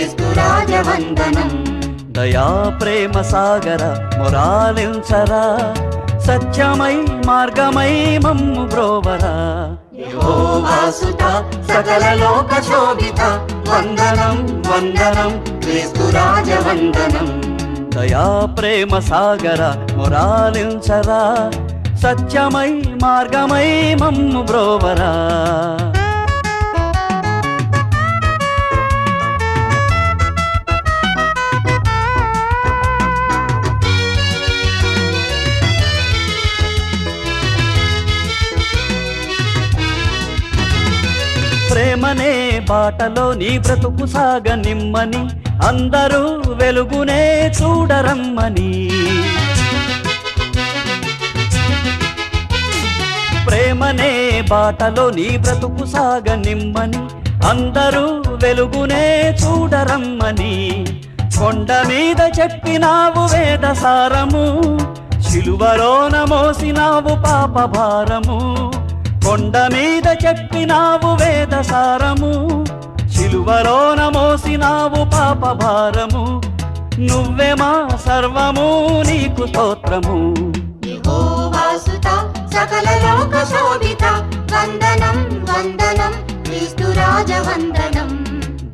క్రీస్తు రాజవందనం. దయా ప్రేమ సాగర మొరాలించరా, సత్యమై మార్గమై మమ్ము బ్రోవరా. యెహోవా సుత సకల లోక శోభిత, వందనం వందనం క్రీస్తు రాజవందనం. దయా ప్రేమ సాగర మొరాలించరా, సత్యమై మార్గమై మమ్ము బ్రోవరా. ప్రేమనే బాటలో నీ బ్రతుకు సాగ నిమ్మని, అందరూ వెలుగునే చూడరమ్మని. ప్రేమనే బాటలో నీ బ్రతుకు సాగ నిమ్మని, అందరూ వెలుగునే చూడరమ్మని. కొండ మీద చెప్పినావు వేద సారము, శిలువలోన మోసినావు పాప భారము. కొండ మీద చెప్పినావు వేద సారము, శిలువలోన మోసినావు పాప భారము. నువ్వే మా సర్వము, నీకు స్తోత్రము. యెహోవా సుత సకల లోక శోభిత, వందనం వందనం క్రీస్తు రాజవందనం.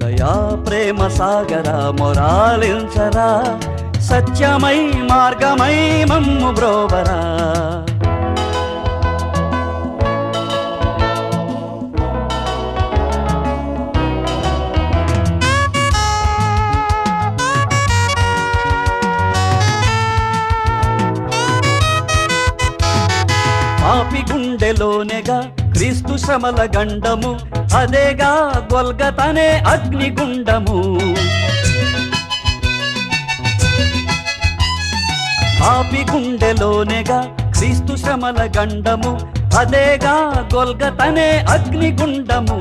దయా ప్రేమ సాగర మొరాలించరా, సత్యమై మార్గమై మమ్ము బ్రోవరా. పాపి గుండెలోనేగా క్రీస్తు శ్రమల గండము, అదేగా గొల్గతనే అగ్నిగుండము. పాపి గుండెలోనేగా క్రీస్తు శ్రమల గండము, అదేగా గొల్గతనే అగ్నిగుండము.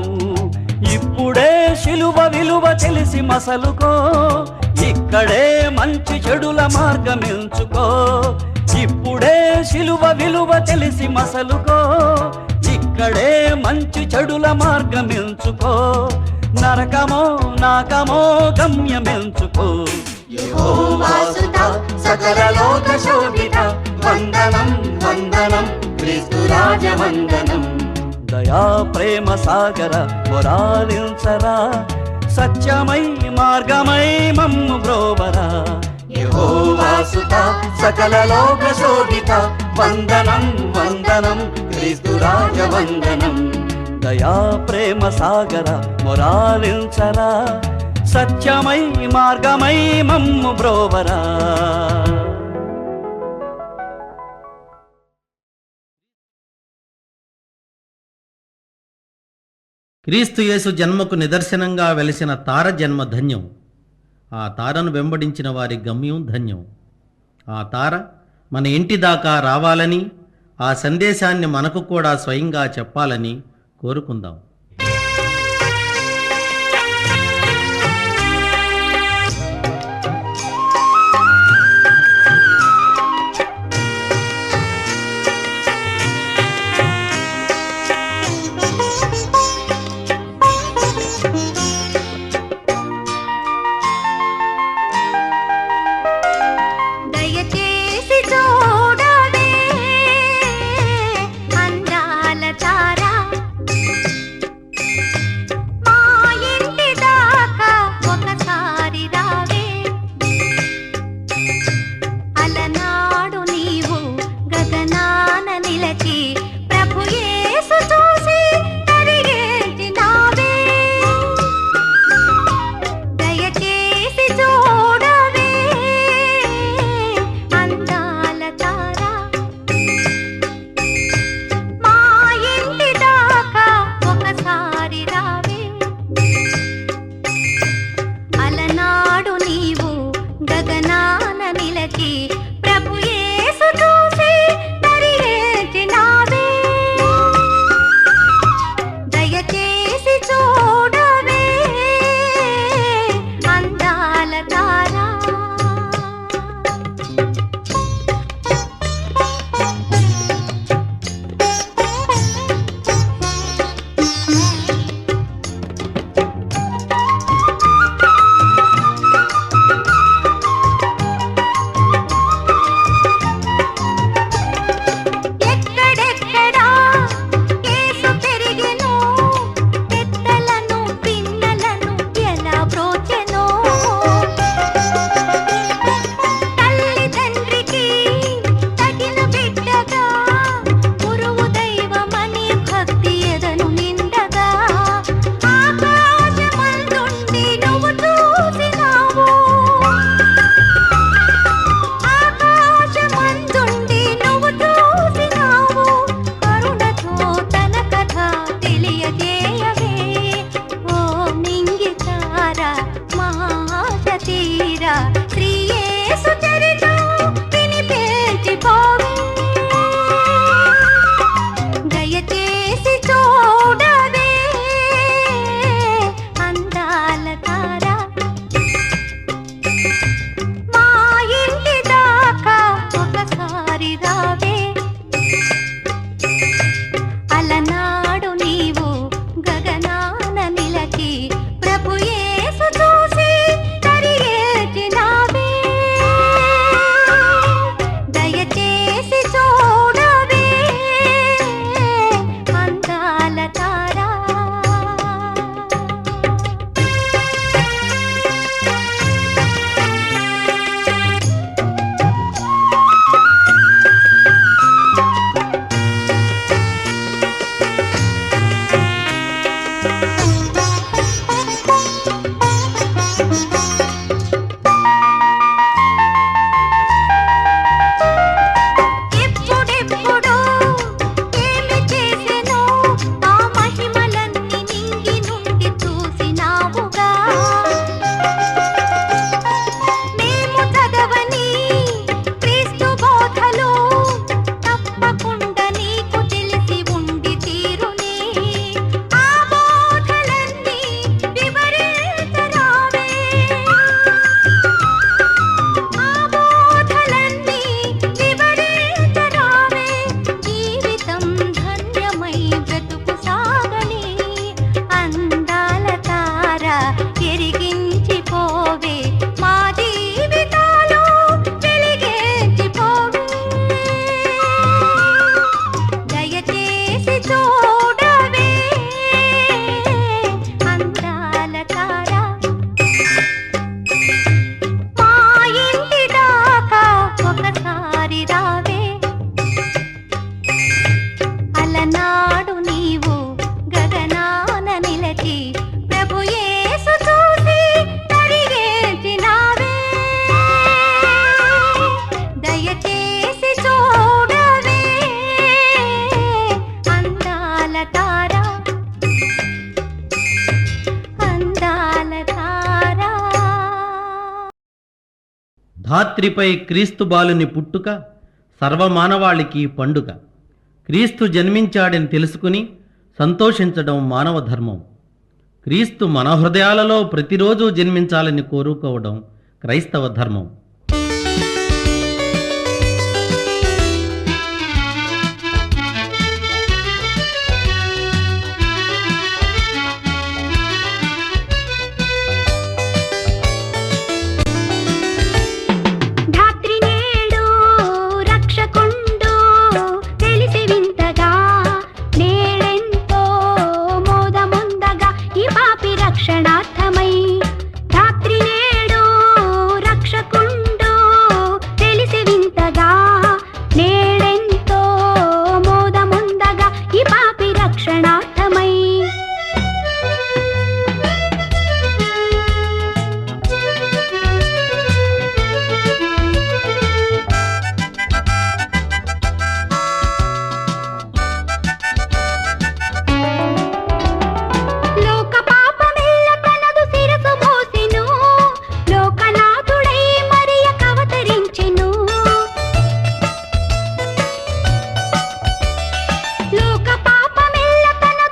ఇప్పుడే శిలువ విలువ తెలిసి మసలుకో, ఇక్కడే మంచి చెడుల మార్గమించుకో. ఇప్పుడే శిలువ విలువ తెలిసి మసలుకో, ఇక్కడే మంచి చెడుల మార్గమించుకో. నరకమో నాకమో గమ్యమించుకో. యెహోవా సుత సకల లోక శోభిత, వందనం వందనం క్రీస్తు రాజవందనం. దయా ప్రేమ సాగర మొరాలించరా, సత్యమై మార్గమై మమ్ము బ్రోవరా. యెహోవా సుత సకల లోక శోభిత, వందనం వందనం క్రీస్తు రాజవందనం. దయా ప్రేమ సాగర మొరాలించరా, సత్యమై మార్గమై మమ్ము బ్రోవరా. క్రీస్తు యేసు జన్మకు నిదర్శనంగా వెలిసిన తార జన్మ ధన్యం. ఆ తారను వెంబడించిన వారి గమ్యం ధన్యం. ఆ తార మన ఇంటి దాకా రావాలని, ఆ సందేశాన్ని మనకు కూడా స్వయంగా చెప్పాలని కోరుకుందాం. దయచేసి చూడవే అందాల తార, ఎప్పుడెప్పుడు ఏమి చేసెనో ఆ మహిమలన్నీ నింగి నుండి చూసినావుగా. మేము చదవని క్రీస్తు బోధలు తప్పకుండా నీకు తెలిసి ఉండి తీరునే. ఆ బోధలన్నీ వివరించరావే, ఆ బోధలన్నీ వివరించరావే. జీవితం ధన్యమై బ్రతుకు సాగని అందాల తార ఎరిగించిపోవే, మా జీవితాలు వెలిగించిపోవే. దయచేసి చూడవే అందాల తార, మా ఇంటి దాకా ఒకసారి రావే. అలనాడు నీవు గగనాన నిలచి ప్రభు యేసు చూసి కరిగేసినావే. దయచేసి చూడవే అందాల తార, అందాల తార. ధాత్రిపై క్రీస్తు బాలుని పుట్టుక సర్వమానవాళికి పండుగ. క్రీస్తు జన్మించాడని తెలుసుకుని సంతోషించడం మానవ ధర్మం. క్రీస్తు మన హృదయాలలో ప్రతిరోజు జన్మించాలని కోరుకోవడం క్రైస్తవ ధర్మం. ధాత్రి నేడు రక్షకుండు తెలిసి వింతగా, నేడెంతో మోదముందగా ఈ పాపి రక్షణార్థమై. ధాత్రి నేడు రక్షకుండు తెలిసి వింతగా, నేడెంతో మోదముందగా ఈ పాపి రక్షణార్థమై. లోక పాపమెల్ల తనదు శిరసు మోసెను, లోకనాథుడై మరియకవతరించెను. లోక పాపమెల్ల తనదు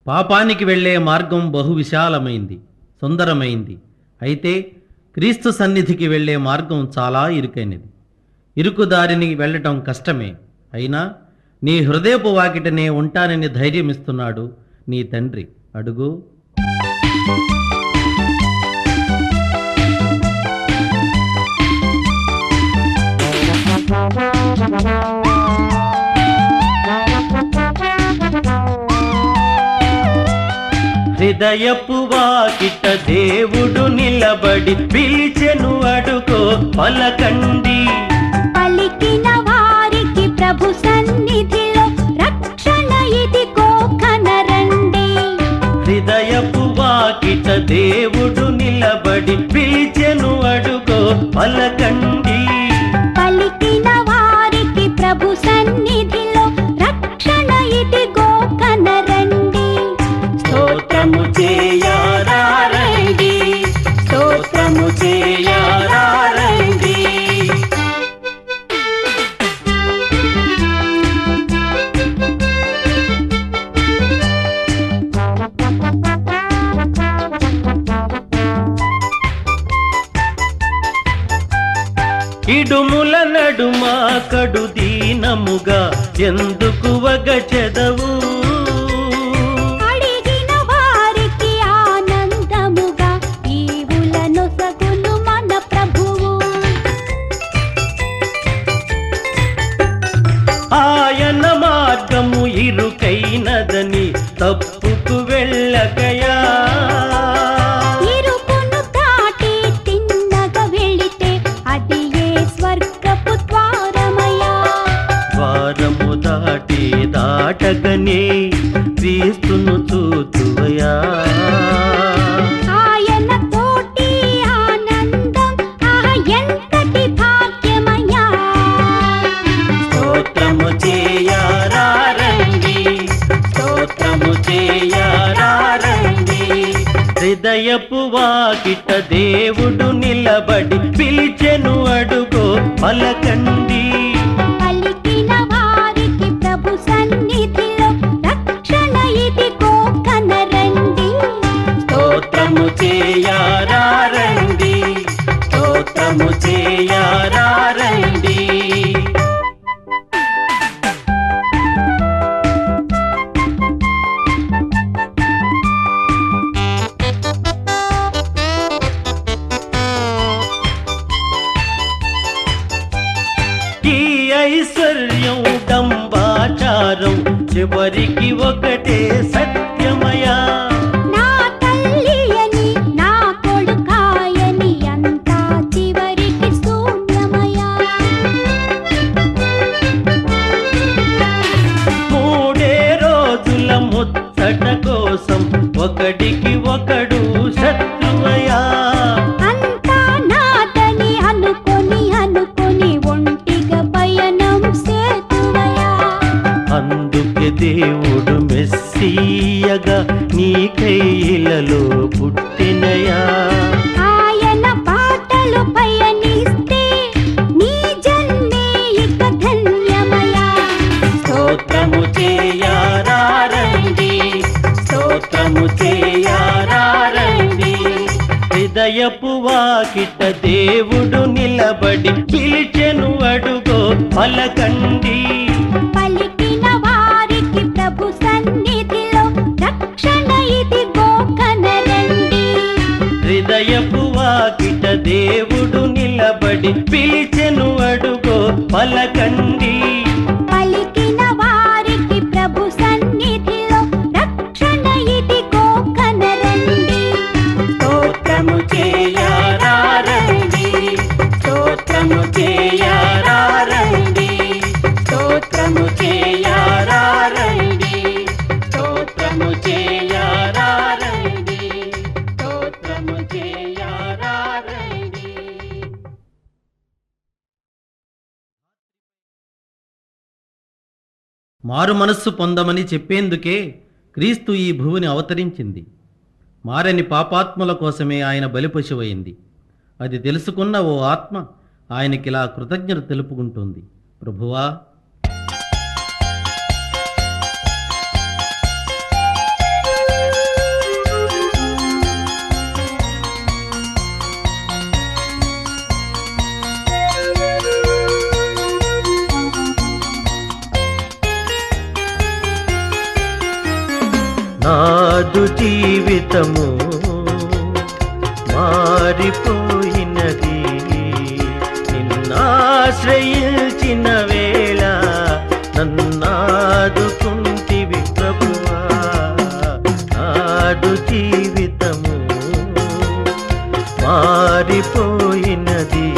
పాపానికి వెళ్ళే మార్గం బహు విశాలమైంది, సుందరమైంది. అయితే క్రీస్తు సన్నిధికి వెళ్ళే మార్గం చాలా ఇరుకైనది. ఇరుకు దారిని వెళ్ళటం కష్టమే. అయినా నీ హృదయపు వాకిటనే ఉంటానని ధైర్యమిస్తున్నాడు నీ తండ్రి. అడుగు. హృదయపు వాకిట దేవుడు నిలబడి పిలిచెను, అడుగో పలకండి. పలికిన వారికి ప్రభు సన్నిధిలో రక్షణ ఇదిగో కనరండి. హృదయపు వాకిట దేవుడు నిలబడి పిలిచెను, అడుగో పలకండి. పలికిన వారికి ప్రభు సన్నిధిలో రక్షణ ఇదిగో కనరండి. స్తోత్రము చేయారండి, స్తోత్రము చేయారండి. ఇడుముల నడుమ కడు దీనముగా ఎందుకు వగచెదవు? అడిగిన వారికి ఆనందముగా ఈవులనొసగును మన ప్రభువు. ఆయన మార్గము ఇరుకైనదని తప్పుకు వెళ్ళకయా. ఇరుకును దాటి తిన్నగా వెళితే అది ఏ స్వర్గపు ద్వారమయా. ద్వారము దాటగనే క్రీస్తును చూతువయా. ఆయన తోటి ఆనందం ఎంతటి భాగ్యమయా. స్తోత్రము చేయారండి, స్తోత్రము చేయారండి. హృదయపు వాకిట దేవుడు నిలబడి పిలిచెను, అడుగో పలకండి. పలికిన వారికి ప్రభు సన్నిధిలో రక్షణ ఇదిగో కనరండి. స్తోత్రము చేయారండి, స్తోత్రము చేయారండి. ఈ ఐశ్వర్యం డంబాచారం చివరికి ఒకటే సత్యమయా. నా తల్లి అని నా కొడుకాయని అంతా చివరికి శూన్యమయా. మూడే రోజుల ముచ్చట కోసం ఒకడికి ఒకడు శత్రువయా. అంతా నాదని అనుకొని ఒంటిగా పయనం సేతువయా. అందుకే దేవుడు మెస్సీయగా నీ కైలలో పుట్టినయా. ఆయన బాటలు పయనిస్తే నీ జన్మే ఇక ధన్యమయా. స్తోత్రము చేయారండి, స్తోత్రము చేయారండి. హృదయపు వాకిట దేవుడు నిలబడి పిలిచెను, అడుగో పలకండి. పలికిన వారికి ప్రభు సన్నిధిలో రక్షణ ఇదిగో కనరండి. హృదయపు వాకిట దేవుడు నిలబడి పిలిచెను, అడుగో పలకండి. పలికిన వారికి ప్రభు సన్నిధిలో రక్షణ ఇదిగో కనరండి. స్తోత్రము చేయారండి, స్తోత్రము చేయారండి, స్తోత్రము చేయారండి, స్తోత్రము చేయారండి, స్తోత్రము చేయారండి. మారు మనస్సు పొందమని చెప్పేందుకే క్రీస్తు ఈ భూమిని అవతరించింది. మారని పాపాత్ముల కోసమే ఆయన బలిపశువైంది. అది తెలుసుకున్న ఓ ఆత్మ ఆయనకిలా కృతజ్ఞత తెలుపుకుంటుంది. ప్రభువా, జీవితము మారిపోయినది, నిన్నాశ్రయించిన వేళ నన్నాదుకుంటివి ప్రభువా. నాదు జీవితము మారిపోయినది,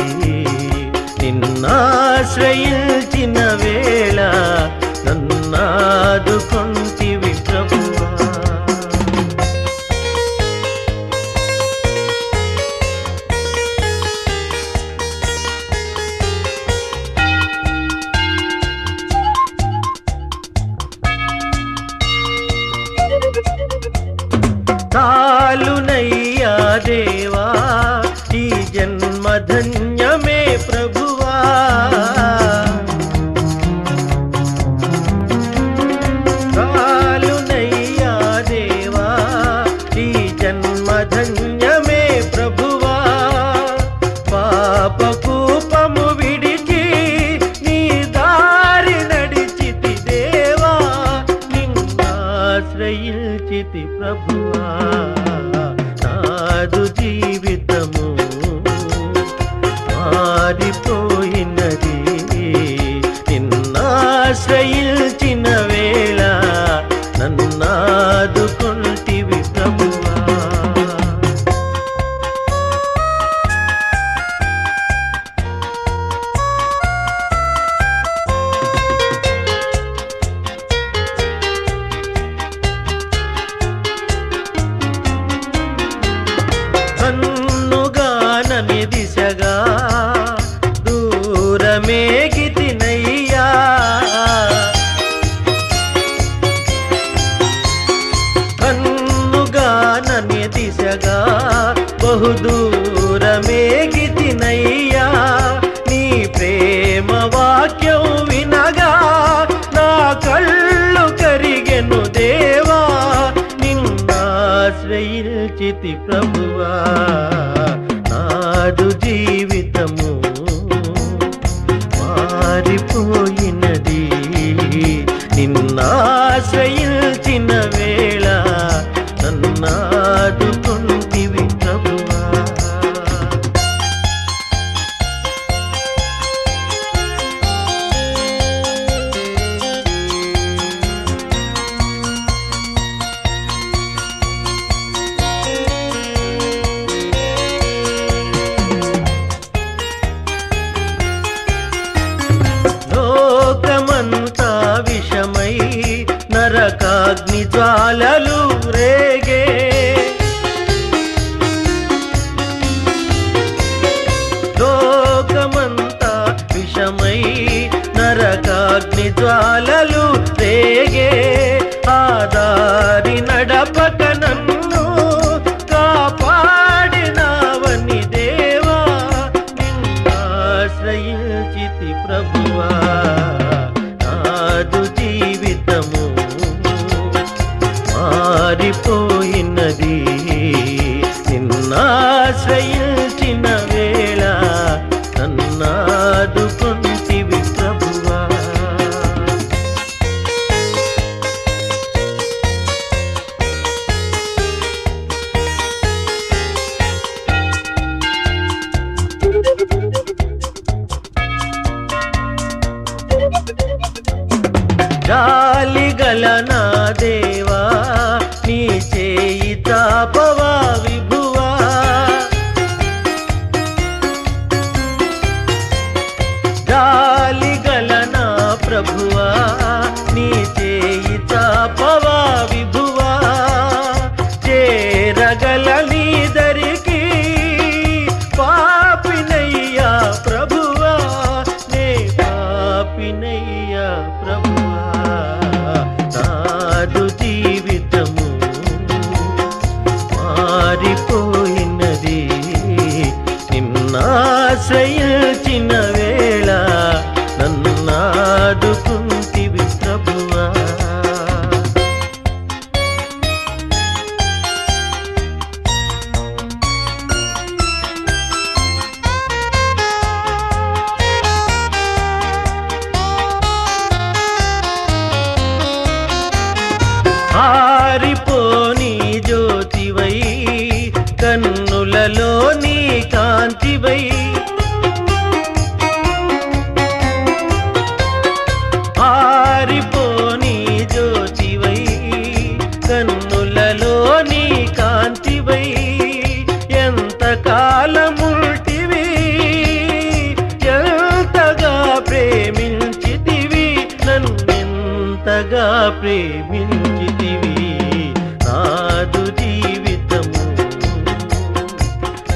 నిన్నాశ్రయించిన వేళ నన్నాదుకుంటివి ప్రభువా. చాలునయ్యా దేవా ఈ జన్మధన్యమే ప్రభువా. చాలునయ్యా దేవా ఈ జన్మధన్యమే ప్రభువా. పాపకూపము విడిచి నీ దారి నడిచితి దేవా, నిన్నాశ్రయించితి ప్రభువా. నాదు జీవితము మారిపోయినది, నిన్నాశ్రయించిన వేళ నన్నాదుకుంటివి ప్రభువా. కన్నుగానని దిశగా దూరమేగితినయ్యా, కన్నుగానని దిశగా బహుదూరమేగితినయ్యా. నీ ప్రేమ వాక్యం వినగా నా కళ్ళు కరిగెను దేవా, నిన్నాశ్రయించితి ప్రభువా. నాదు జీవితము మారిపోయినది, నిన్నాశ్రయించిన వేళ నన్నాదుకుంటివి ప్రభువా. లోకమంతా విషమై నరకాగ్ని జ్వాలలు రేగే, లోకమంతా విషమై నరకాగ్ని జ్వాలలు రేగే. ఆదారి నడపక నన్ను కాపాడినావని దేవా, నిన్నాశ్రయించితి ప్రభువా. నాదు జీవితము మారిపోయినది, నిన్నాశ్రయించిన వేళ నన్నాదుకుంటివి ప్రభువా. జాలిగల నా దేవా నీ చేయి తాపవా విభువా. జాలిగల నా ప్రభువా నీ చేయి తాపవా విభువా. చేరగల నీ దరికి పాపినయ్యా ప్రభువా, నే పాపినయ్యా ప్రభువా. నాదు జీవితము మారిపోయినది, నిన్నాశ్రయించిన వేళ నన్నాదుకుంటివి ప్రభువా. ఆరిపోని ఎంతగా ప్రేమించితివి నాదు జీవితము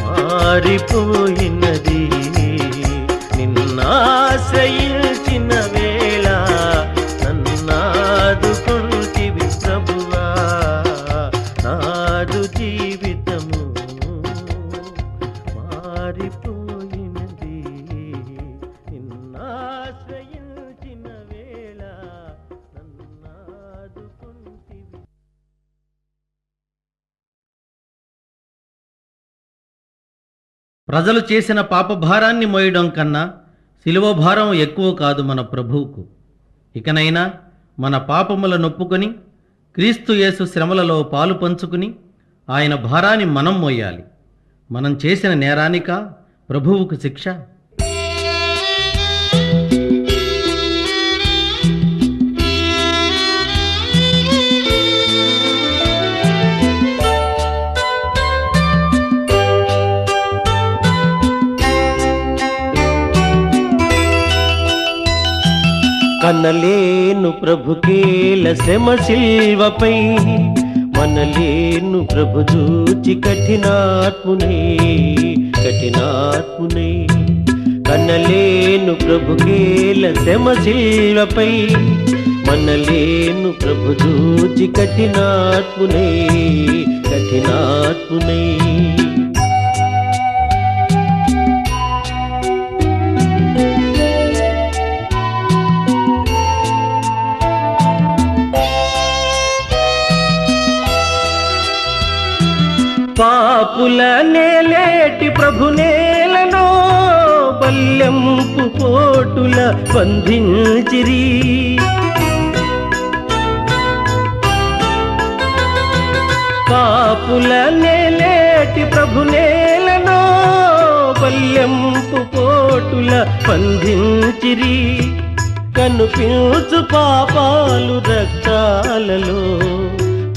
మారిపోయినది నిన్నాశ్రయించిన వేళ నన్నాదుకొంటివి ప్రభువా నాదు జీవితము మారిపోయినది నిన్నాశ్రయించిన వేళ నన్నాదుకొంటివి. ప్రజలు చేసిన పాపభారాన్ని మోయడం కన్నా శిలువ భారం ఎక్కువ కాదు మన ప్రభువుకు. ఇకనైనా మన పాపముల నొప్పుకొని క్రీస్తు యేసు శ్రమలలో పాలు పంచుకుని ఆయన భారాన్ని మనం మోయాలి. మనం చేసిన నేరానిక ప్రభువుకు శిక్ష? కనలేను ప్రభుకేల శ్రమ శిల్వపై మనలేను ప్రభు చూచి కఠినాత్మునే కనలేను ప్రభుకేల శ్రమ శిల్వపై మనలేను ప్రభు చూచి కఠినాత్మునే పాపుల నేలేటి ప్రభు నేలను బల్లెంపు కోటుల బంధించిరి పాపుల నేలేటి ప్రభు నేలను బల్లెంపు కోటుల బంధించిరి కనుపించు పాపాలు రక్తాలలో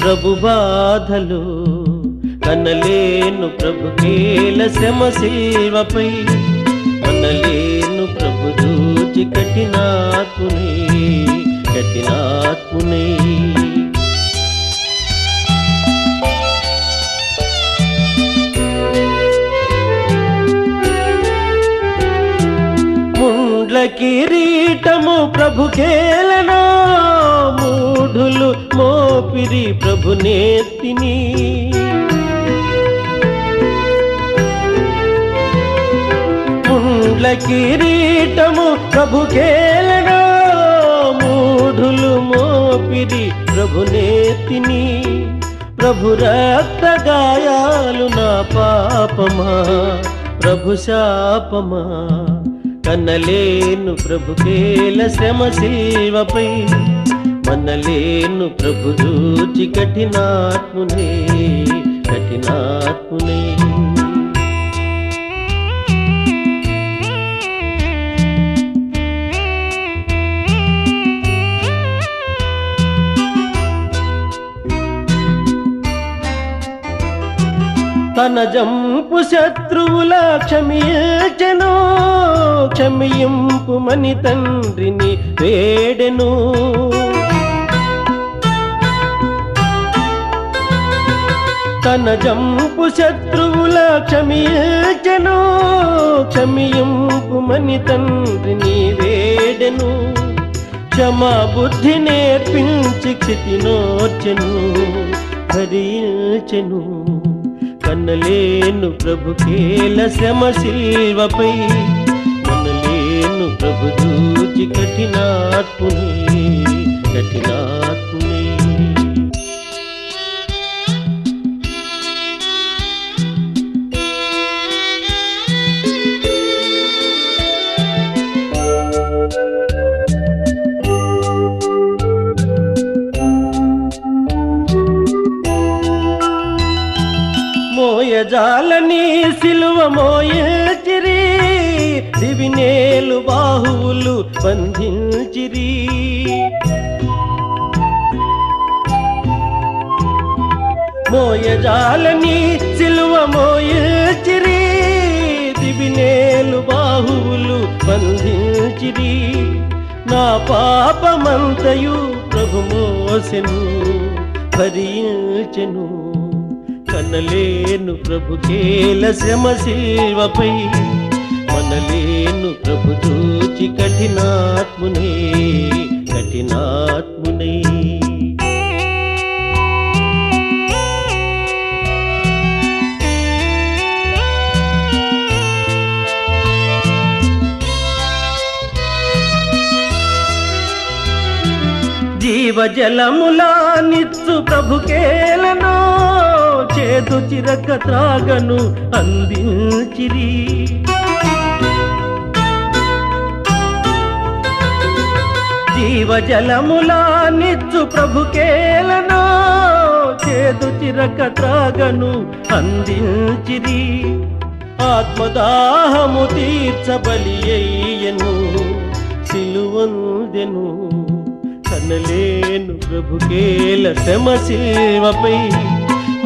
ప్రభు బాధలు కనలేను ప్రభుకేల శ్రమ శిల్వపై మనలేను ప్రభు చూచి కఠినాత్మునే ముండ్ల కిరీటము ప్రభుకేలను మూఢులు మోపిరి ప్రభు నేతిని ముండ్ల కిరీటము ప్రభుకేలను మూఢులు మోపిరి ప్రభు నేతిని ప్రభు రక్త గాయాలు నా పాపమా ప్రభు శాపమా కనలేను ప్రభుకేల శ్రమ శిల్వపై మనలేను ప్రభు చూచి కఠినాత్మునే తన జంపు శత్రువుల క్షమింపు మని తండ్రిని వేడెను తన జంపు శత్రువుల క్షమింపు మని తండ్రిని వేడెను క్షమా బుద్ధి నేర్పించి క్షితినోర్చెను భరించెను కనలేను ప్రభుకేల శ్రమ శిల్వపై మనలేను ప్రభు చూచి కఠినాత్మునే మోయజాలని సిలువ మోయచిరి దివినేలు బాహువులు బంధించిరి మోయజాలని సిలువ మోయచిరి దివినేలు బాహువులు బంధించిరి నా పాపమంతయు ప్రభు ప్రభు మోసెను భరించెను. కనలేను ప్రభు కేల శ్రమ శిల్వపై, మనలేను ప్రభు చూచి కఠినాత్మునే కఠినాత్మునే. జీవజలములా నిత్సు ప్రభుకేలను, చేదు చిరక త్రాగను అందించిరి. జీవజలములా నిత్సు ప్రభుకేలను, చేదు చిరక త్రాగను అందించిరి. ఆత్మదాహము తీర్చబలి అయ్యను, సిలువందెను. కనలేను ప్రభు కేల శ్రమ శిల్వపై,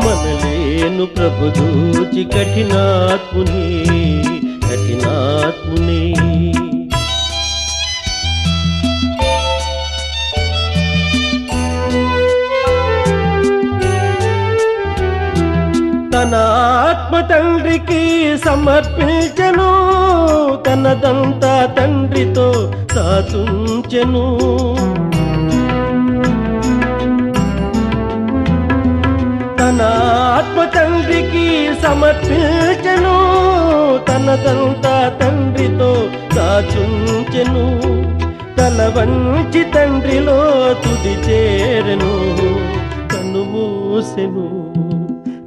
మనలేను ప్రభు దూచి కఠినాత్మునే కఠినాత్మునే. తన ఆత్మ తండ్రికి సమర్పించెను, తనదంతా తండ్రితో సాతుంచెను. తన ఆత్మ తండ్రికి సమర్పించెను, తనదంతా తండ్రితో దాచుంచెను. తల వంచి తండ్రిలో తుది చేరెను, కన్ను మూసెను.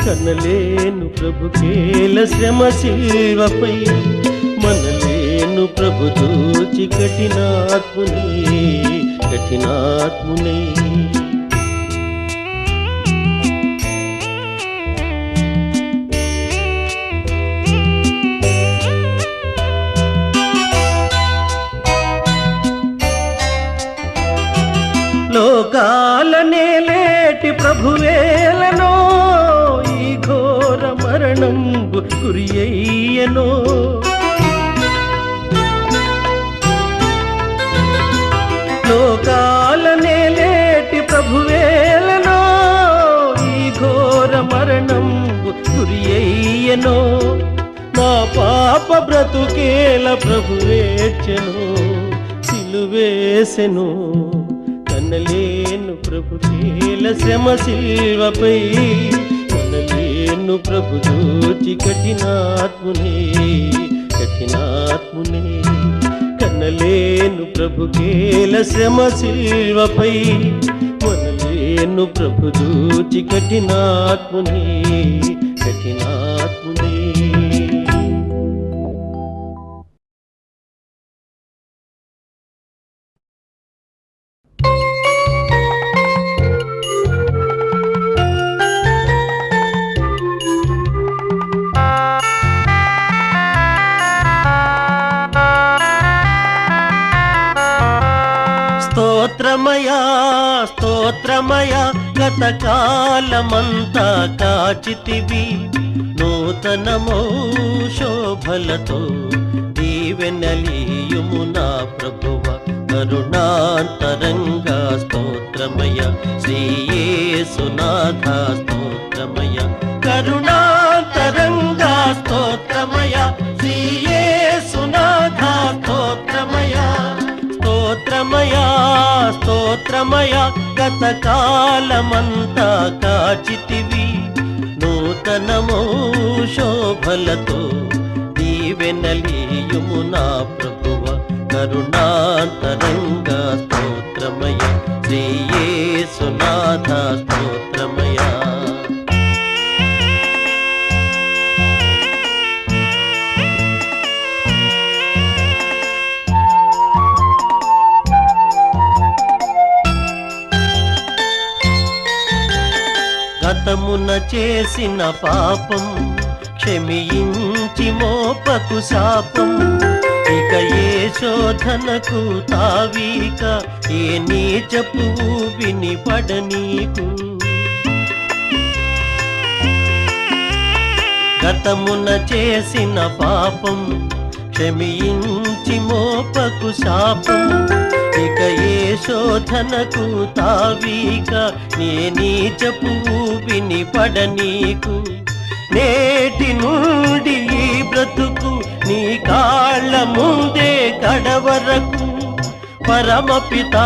కనలేను ప్రభు కేల శ్రమ శిల్వపై, మనలేను ప్రభు దూచి కఠినాత్మునే కఠినాత్మునే. లోకాలనే లేటి ప్రభువేలనో, ఈ ఘోర మరణంబు గురియయ్యనో. లోకాలనే లేటి ప్రభువేలనో, ఈ ఘోర మరణంబు గురియయ్యనో. నా పాప బ్రతుకేల ప్రభువేర్చెను, సిలువేసెను. కనలేను ప్రభు కేల శ్రమ శిల్వపై, కనలేను ప్రభు దూచి కఠినాత్మునే కఠినాత్మునే. కనలేను ప్రభు కేల శ్రమ శిల్వపై, మనలేను ప్రభు దూచి కఠినాత్మునే కఠినాత్మునే. స్తోత్రమయా స్తోత్రమయా, గతకాలమంతా కాచితివి. నూతనమో శోభలతో దీవెనలీయుము నా ప్రభువ. కరుణాంతరంగా స్తోత్రమయ, శ్రీయేసునాథ స్తోత్రమయ. కరుణాంతరంగా స్తోత్రమయ, శ్రీయేసునాథ స్తోత్రమయ. స్తోత్రమయా స్తోత్రమయా, గతకాలమంతా కాచితివి. నూతనమో శోభలతో దీవెనలీయుము నా ప్రభువ. కరుణాంతరంగా స్తోత్రమయ, శ్రీయేసునాథ స్తోత్రమయ. గతమున చేసిన పాపం క్షమించి మోపకు శాపం. ఇక ఏ శోధనకు తావీక, ఏ నీచపు ఊబిని పడనీకు. గతమున చేసిన పాపం క్షమించి మోపకు శాపం. ఇక ఏ శోధనకు తావీక నే నీచపు ఊబిని పడనీకు. నేటి నుండి ఈ బ్రతుకు నీ కాళ్ళ ముందే కడవరకు. పరమపితా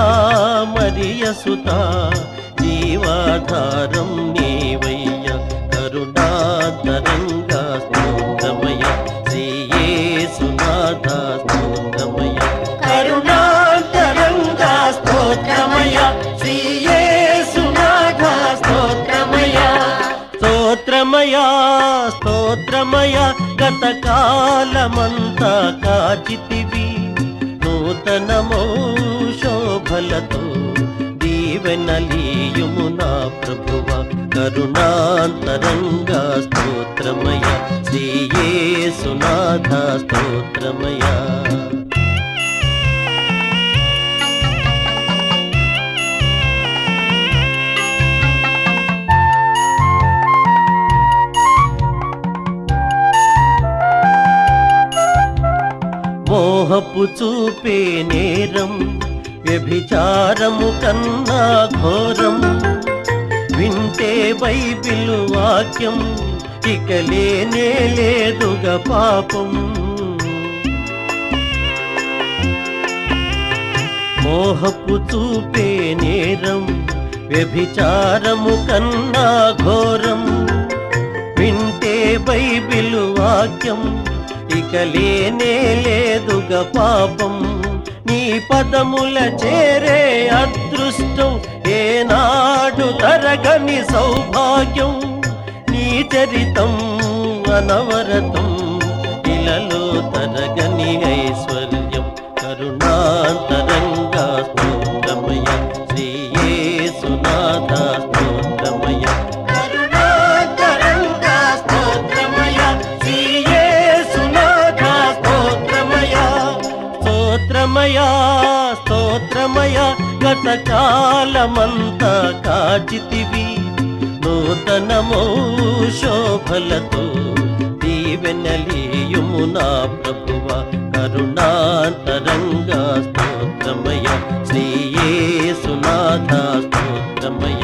మరియసుత జీవాధారం నీవయ్య. కరుణాతరంగా స్తోత్రమయ శ్రీ యేసునాథ స్తోత్రమయ. కరుణాతరంగా స్తోత్రమయ శ్రీ యేసునాథ స్తోత్రమయ. స్తోత్రమయ స్తోత్రమయ గతకాలమంతా కాచితివి. నూతనమో శోభలతో దీవెనలీయుము నా ప్రభువ. కరుణాంతరంగా స్తోత్రమయ శ్రీ యేసునాథ స్తోత్రమయ. మోహపు చూపే నేరం వ్యభిచారము కన్నా ఘోరం. వింటే బైబిలు వాక్యం ఇక లేనే లేదుగా పాపం. మోహపు చూపే నేరం వ్యభిచారము కన్నా ఘోరం. వింటే బైబిలు వాక్యం ఇక లేనే లేదుగా పాపం. నీ పదముల చేరే అదృష్టం ఏనాడు తరగని సౌభాగ్యం. నీ చరితం అనవరతం ఇలలో తరగని ఐశ్వర్యం. కరుణాంతరంగా స్తోత్రమయ శ్రీ యేసునాథ స్తోత్రమయ. కరుణాంతరంగా స్తోత్రమయ శ్రీ యేసునాథ స్తోత్రమయ. స్తోత్రమయ స్తోత్రమయ గతకాలమంతా కాచితివి. నూతనమో శోభలతో దీవెనలీయుము నా ప్రభువ. కరుణాంతరంగా స్తోత్రమయ శ్రీ యేసునాథ స్తోత్రమయ.